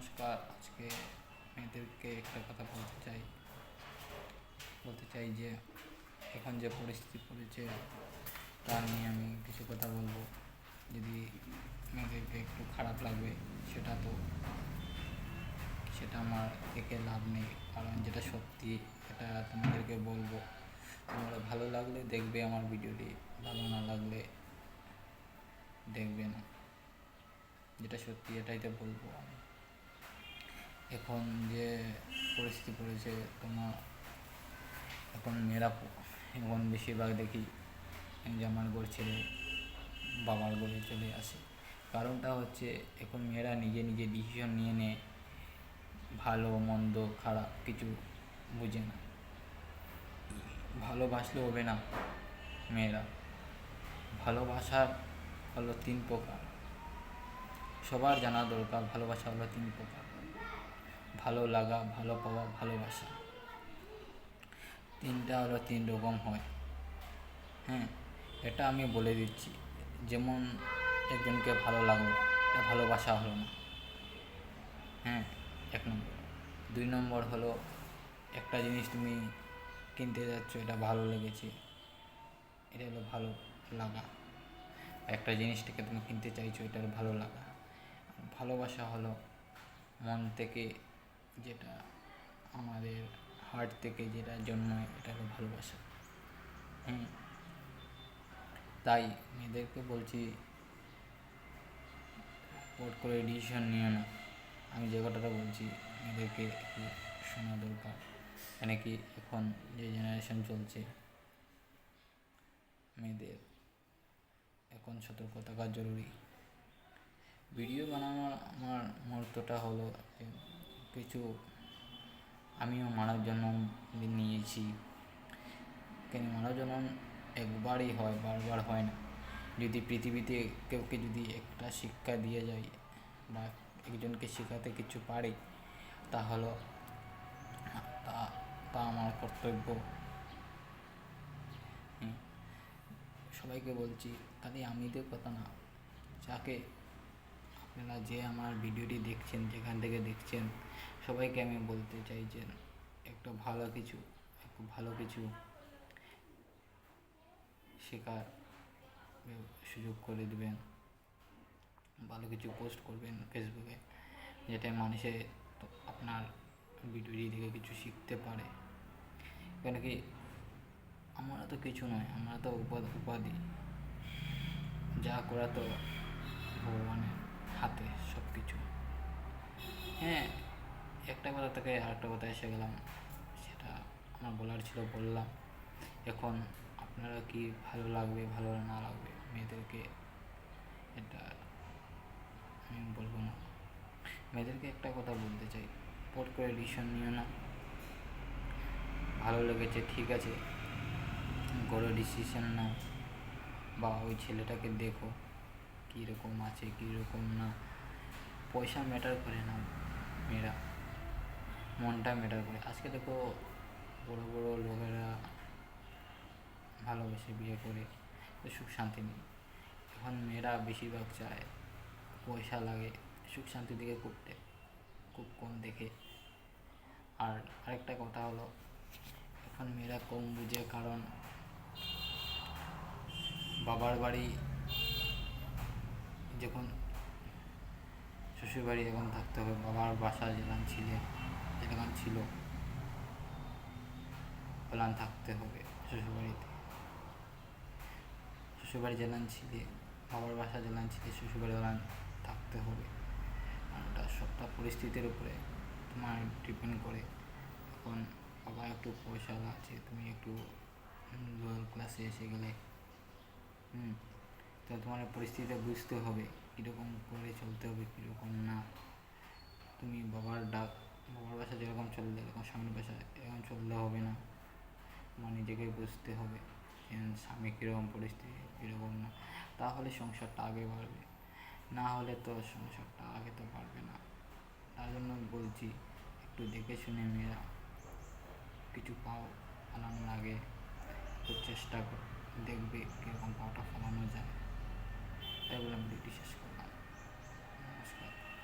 নমস্কার। আজকে মেয়েদেরকে একটা কথা বলতে চাই যে এখন যে পরিস্থিতি পড়েছে তা নিয়ে আমি কিছু কথা বলবো। যদি মেয়েদেরকে একটু খারাপ লাগবে সেটা আমার থেকে লাভ নেই, কারণ যেটা সত্যি এটা তোমাদেরকে বলবো। তোমরা ভালো লাগলে দেখবে আমার ভিডিওটি, ভালো না লাগলে দেখবে না। যেটা সত্যি এটাই তো বলবো আমি। এখন যে পরিস্থিতি পড়েছে এখন মেয়েরা এখন বেশিরভাগ দেখি জামার ঘর ছেড়ে বাবার ঘরে চলে আসে। কারণটা হচ্ছে এখন মেয়েরা নিজে নিজে ডিসিশন নিয়ে নেয়, ভালো মন্দ খারাপ কিছু বুঝে না। ভালোবাসলে হবে না। মেয়েরা ভালোবাসার হলো 3 প্রকার, সবার জানা দরকার। ভালোবাসা হলো 3 প্রকার: ভালো লাগা, ভালো পাওয়া, ভালোবাসা। তিনটা হলো 3 রকম হয়। হ্যাঁ, এটা আমি বলে দিচ্ছি। যেমন একজনকে ভালো লাগলো, এটা ভালোবাসা হলো না। হ্যাঁ, 1 নম্বর। 2 নম্বর হলো একটা জিনিস তুমি কিনতে যাচ্ছ, এটা ভালো লেগেছে, এটা হলো ভালো লাগা। একটা জিনিসটাকে তুমি কিনতে চাইছো, এটা হলো ভালো লাগা। ভালোবাসা হলো মন থেকে, যেটা আমাদের হার্ট থেকে যেটা জন্মায়, এটা হলো ভালোবাসা। তাই মেয়েদেরকে বলছি, পট করে ডিসিশন নিও না। আমি যে কথাটা বলছি মেয়েদেরকে একটু শোনা দরকার। কেন কি এখন যে জেনারেশন চলছে, মেয়েদের এখন সতর্ক থাকা জরুরি। ভিডিও বানানোর আমার মুহূর্তটা হলো যে কিছু আমিও মানব জন্ম নিয়েছি। কেন মানব জন্ম একবারই হয়, বারবার হয় না। যদি পৃথিবীতে কেউকে যদি একটা শিক্ষা দিয়ে যায় বা একজনকে শেখাতে কিছু পারি, তা হলো তা আমার কর্তব্য। সবাইকে বলছি, খালি আমিদের কথা না, যাকে আপনারা যে আমার ভিডিওটি দেখছেন, যেখান থেকে দেখছেন, সবাইকে আমি বলতে চাই যে একটু ভালো কিছু শেখার সুযোগ করে দেবেন। ভালো কিছু পোস্ট করবেন ফেসবুকে, যাতে মানুষে আপনার ভিডিওটি দেখে কিছু শিখতে পারে। কেন কি আমরা তো কিছু নয়, আমরা তো উপাধি। যা করা তো ভগবানের হাতে সব কিছু। হ্যাঁ, একটা কথা থেকে আরেকটা কথা এসে গেলাম, সেটা আমার বলার ছিল বললাম। এখন আপনারা কি ভালো লাগবে ভালো না লাগবে মেয়েদেরকে, এটা আমি বলবো না। মেয়েদেরকে একটা কথা বলতে চাই, পট করে ডিসিশন নিও না। ভালো লেগেছে ঠিক আছে, বড় ডিসিশন নাও, বা ওই ছেলেটাকে দেখো কীরকম আছে কীরকম না। পয়সা ম্যাটার করে না মেয়েরা, মনটা ম্যাটার করে। আজকে দেখো বড় বড় লোকেরা ভালোবেসে বিয়ে করে, তো সুখ শান্তি নেই। এখন মেয়েরা বেশিরভাগ চায় পয়সা লাগে, সুখ শান্তির দিকে খুব কম দেখে। আর আরেকটা কথা হলো, এখন মেয়েরা কম বুঝে, কারণ বাবার বাড়ি যখন শ্বশুরবাড়ি যখন থাকতে হবে, বাবার বাসা যেখান ছিল ওখান থাকতে হবে। শ্বশুরবাড়ি যেখান ছিলে, বাবার বাসা যেখান ছিলে, শ্বশুরবাড়ি ওখান থাকতে হবে। আর ওটা সবটা পরিস্থিতির উপরে তোমার ডিপেন্ড করে। এখন বাবা একটু পয়সা আছে, তুমি একটু লোয়ার ক্লাসে এসে গেলে, তো তোমার পরিস্থিতিটা বুঝতে হবে, কীরকম করে চলতে হবে কীরকম না। তুমি বাবার বাসা যেরকম চললে, এরকম স্বামীর বাসা এরকম চললে হবে না। তোমার নিজেকে বুঝতে হবে স্বামী কীরকম পরিস্থিতি কীরকম না, তাহলে সংসারটা আগে বাড়বে। না হলে তো সংসারটা আগে তো বাড়বে না। তার জন্য বলছি, একটু দেখে শুনে মেয়েরা কিছু ফালানোর আগে একটু চেষ্টা করো, দেখবে কীরকম পাওটা ফালানো যায়। তাই বলে আমি ভিডিওটি শেষ করি।